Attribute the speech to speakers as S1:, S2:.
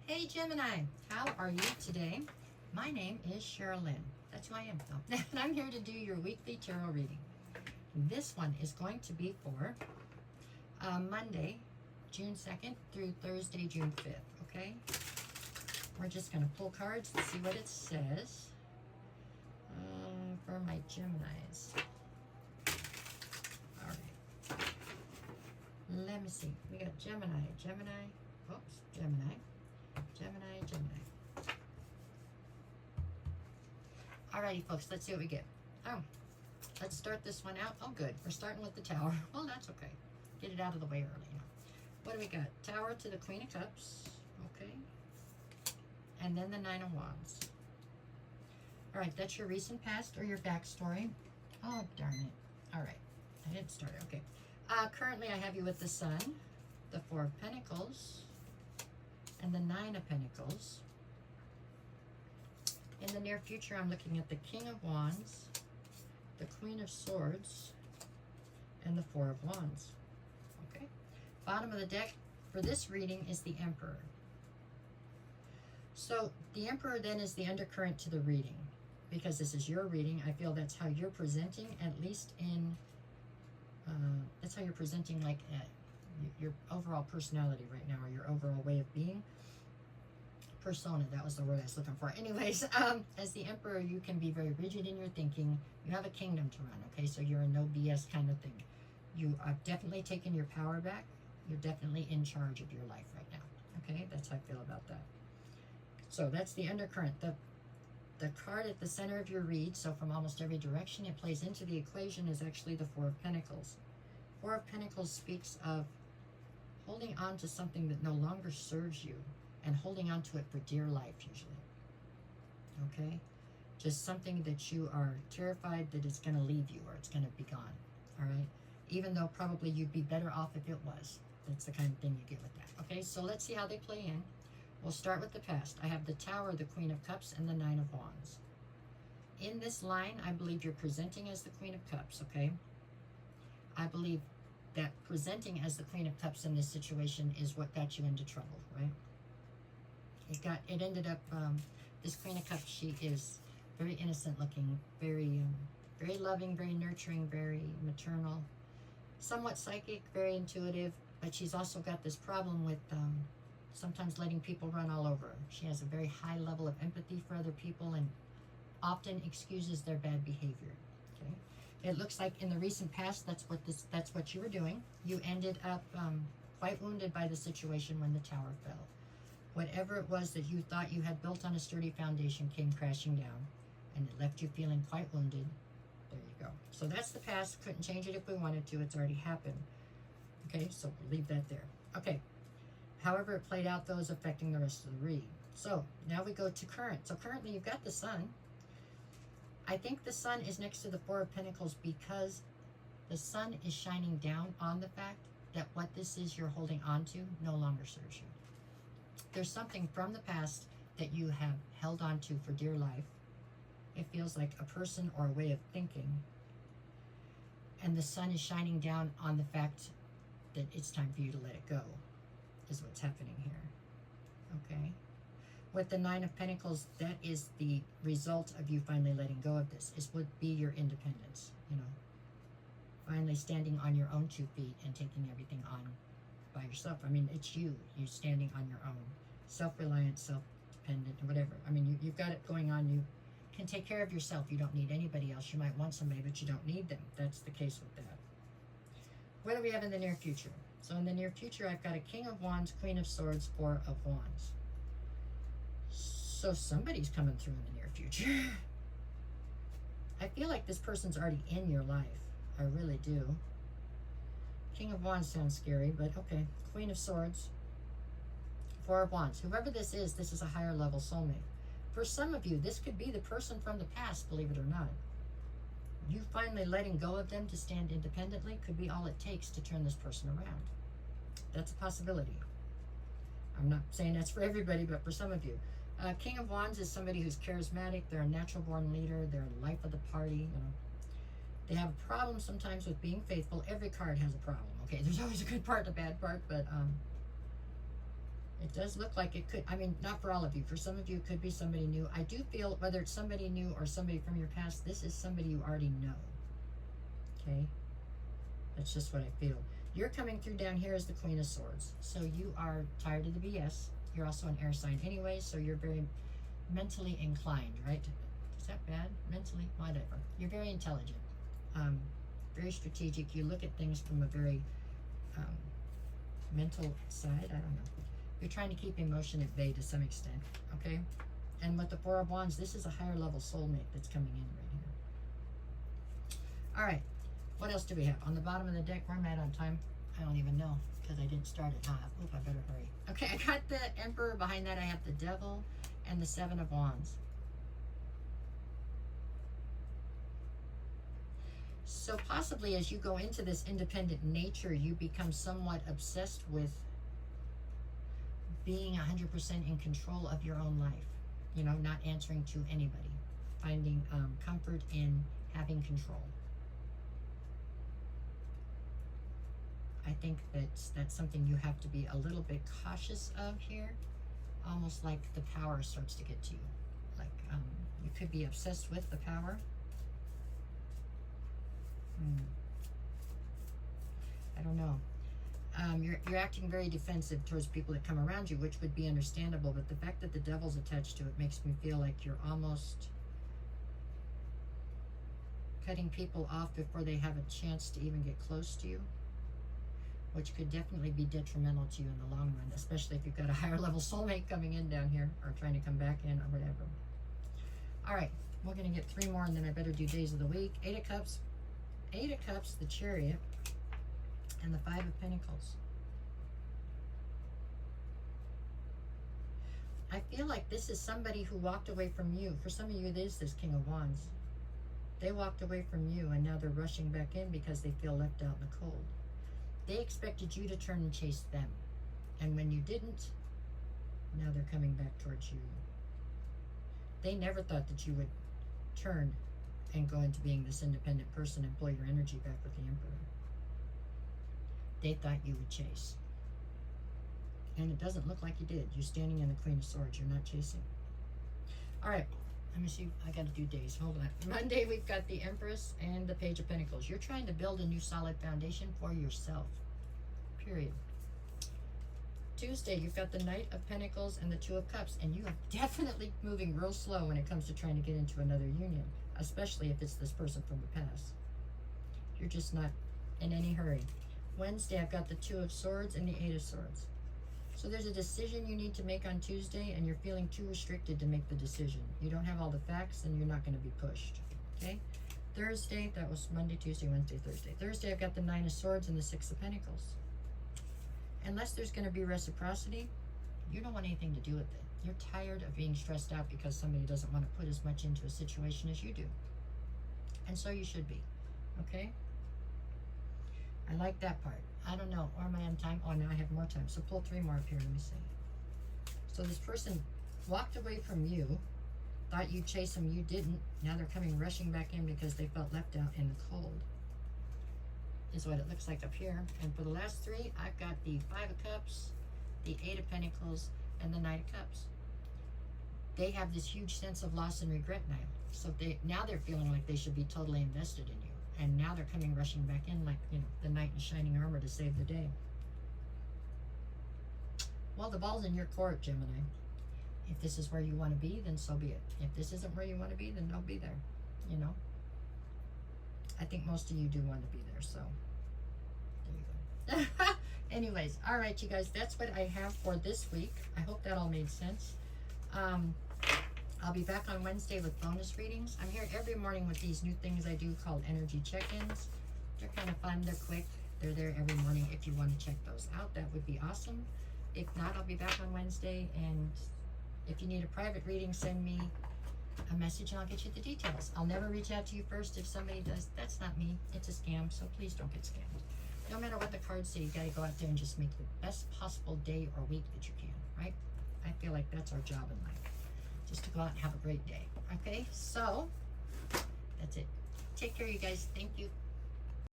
S1: Hey Gemini, how are you today? My name is Sherilyn. That's who I am. And I'm here to do your weekly tarot reading. This one is going to be for Monday, June 2nd through Thursday, June 5th, okay? We're just going to pull cards to see what it says for my Geminis. All right. Let me see. We got Gemini. Oops, Gemini. Alrighty, folks, let's see what we get. Oh, let's start this one out. Oh, good. We're starting with the Tower. Well, that's okay. Get it out of the way early. What do we got? Tower to the Queen of Cups. Okay. And then the Nine of Wands. All right, that's your recent past or your backstory. Oh, darn it. All right. I didn't start it. Okay. Currently, I have you with the Sun, the Four of Pentacles, and the Nine of Pentacles. In the near future, I'm looking at the King of Wands, the Queen of Swords, and the Four of Wands. Okay. Bottom of the deck for this reading is the Emperor. So the Emperor then is the undercurrent to the reading. Because this is your reading, I feel that's how you're presenting, at least in, that's how you're presenting like your overall personality right now, or your overall way of being. Persona, that was the word I was looking for. Anyways, as the Emperor, you can be very rigid in your thinking. You have a kingdom to run, okay? So you're a no BS kind of thing. You have definitely taken your power back. You're definitely in charge of your life right now, okay? That's how I feel about that. So that's the undercurrent. The card at the center of your read, so from almost every direction it plays into the equation, is actually the Four of Pentacles. Four of Pentacles speaks of holding on to something that no longer serves you and holding on to it for dear life, usually. Okay? Just something that you are terrified that it's going to leave you or it's going to be gone. All right? Even though probably you'd be better off if it was. That's the kind of thing you get with that. Okay? So let's see how they play in. We'll start with the past. I have the Tower, the Queen of Cups, and the Nine of Wands. In this line, I believe you're presenting as the Queen of Cups, okay? I believe that presenting as the Queen of Cups in this situation is what got you into trouble, right? It ended up, this Queen of Cups, she is very innocent looking, very loving, very nurturing, very maternal, somewhat psychic, very intuitive, but she's also got this problem with sometimes letting people run all over her. She has a very high level of empathy for other people and often excuses their bad behavior. Okay, it looks like in the recent past that's what you were doing. You ended up quite wounded by the situation when the tower fell. Whatever it was that you thought you had built on a sturdy foundation came crashing down, and it left you feeling quite wounded. There you go. So that's the past. Couldn't change it if we wanted to. It's already happened. Okay, so we'll leave that there. Okay. However it played out, though, is affecting the rest of the read. So now we go to current. So currently you've got the Sun. I think the Sun is next to the Four of Pentacles because the Sun is shining down on the fact that what this is you're holding on to no longer serves you. There's something from the past that you have held on to for dear life. It feels like a person or a way of thinking. And the Sun is shining down on the fact that it's time for you to let it go. Is what's happening here. Okay, with the Nine of Pentacles, that is the result of you finally letting go of this. It would be your independence, you know, finally standing on your own 2 feet and taking everything on by yourself. I mean, it's you standing on your own, self-reliant, self-dependent, whatever. I mean, you've got it going on. You can take care of yourself. You don't need anybody else. You might want somebody, but you don't need them. That's the case with that. What do we have in the near future? So in the near future, I've got a King of Wands, Queen of Swords, Four of Wands. So somebody's coming through in the near future. I feel like this person's already in your life. I really do. King of Wands sounds scary, but okay. Queen of Swords, Four of Wands. Whoever this is a higher level soulmate. For some of you, this could be the person from the past, believe it or not. You finally letting go of them to stand independently could be all it takes to turn this person around. That's a possibility. I'm not saying that's for everybody, but for some of you. King of Wands is somebody who's charismatic. They're a natural born leader. They're life of the party. You know, they have a problem sometimes with being faithful. Every card has a problem. Okay, there's always a good part and a bad part, but It does look like it could, I mean, not for all of you. For some of you, it could be somebody new. I do feel, whether it's somebody new or somebody from your past, this is somebody you already know. Okay? That's just what I feel. You're coming through down here as the Queen of Swords. So you are tired of the BS. You're also an air sign anyway, so you're very mentally inclined, right? Is that bad? Mentally? Whatever. You're very intelligent. Very strategic. You look at things from a very mental side. I don't know. You're trying to keep emotion at bay to some extent, okay? And with the Four of Wands, this is a higher level soulmate that's coming in right here. All right, what else do we have? On the bottom of the deck, where am I at on time? I don't even know, because I didn't start it. Oop, I better hurry. Okay, I got the Emperor. Behind that, I have the Devil and the Seven of Wands. So possibly as you go into this independent nature, you become somewhat obsessed with being 100% in control of your own life. You know, not answering to anybody. Finding comfort in having control. I think that's something you have to be a little bit cautious of here. Almost like the power starts to get to you. Like you could be obsessed with the power. I don't know. You're acting very defensive towards people that come around you, which would be understandable, but the fact that the Devil's attached to it makes me feel like you're almost cutting people off before they have a chance to even get close to you, which could definitely be detrimental to you in the long run, especially if you've got a higher level soulmate coming in down here, or trying to come back in, or whatever. All right, we're going to get 3 more, and then I better do days of the week. 8 of Cups, the Chariot, and the 5 of Pentacles. I feel like this is somebody who walked away from you. For some of you, it is this King of Wands. They walked away from you, and now they're rushing back in because they feel left out in the cold. They expected you to turn and chase them. And when you didn't, now they're coming back towards you. They never thought that you would turn and go into being this independent person and pull your energy back with the Emperor. They thought you would chase. And it doesn't look like you did. You're standing in the Queen of Swords. You're not chasing. All right. Let me see. I got to do days. Hold on. Monday, we've got the Empress and the Page of Pentacles. You're trying to build a new solid foundation for yourself. Period. Tuesday, you've got the Knight of Pentacles and the Two of Cups. And you are definitely moving real slow when it comes to trying to get into another union. Especially if it's this person from the past. You're just not in any hurry. Wednesday, I've got the Two of Swords and the Eight of Swords. So there's a decision you need to make on Tuesday, and you're feeling too restricted to make the decision. You don't have all the facts, and you're not going to be pushed. Okay? Thursday, that was Monday, Tuesday, Wednesday, Thursday. Thursday, I've got the Nine of Swords and the Six of Pentacles. Unless there's going to be reciprocity, you don't want anything to do with it. You're tired of being stressed out because somebody doesn't want to put as much into a situation as you do. And so you should be. Okay? I like that part. I don't know. Or am I on time? Oh, now I have more time. So pull 3 more up here. Let me see. So this person walked away from you, thought you'd chase them. You didn't. Now they're coming rushing back in because they felt left out in the cold. Is what it looks like up here. And for the last 3, I've got the 5 of Cups, the 8 of Pentacles, and the 9 of Cups. They have this huge sense of loss and regret now. So now they're feeling like they should be totally invested in you. And now they're coming rushing back in like, you know, the knight in shining armor to save the day. Well, the ball's in your court, Gemini. If this is where you want to be, then so be it. If this isn't where you want to be, then don't be there. You know? I think most of you do want to be there, so there you go. Anyways, all right, you guys, that's what I have for this week. I hope that all made sense. I'll be back on Wednesday with bonus readings. I'm here every morning with these new things I do called energy check-ins. They're kind of fun. They're quick. They're there every morning. If you want to check those out, that would be awesome. If not, I'll be back on Wednesday. And if you need a private reading, send me a message and I'll get you the details. I'll never reach out to you first if somebody does. That's not me. It's a scam, so please don't get scammed. No matter what the cards say, you got to go out there and just make the best possible day or week that you can, right? I feel like that's our job in life. Just to go out and have a great day. Okay, so that's it. Take care, you guys. Thank you.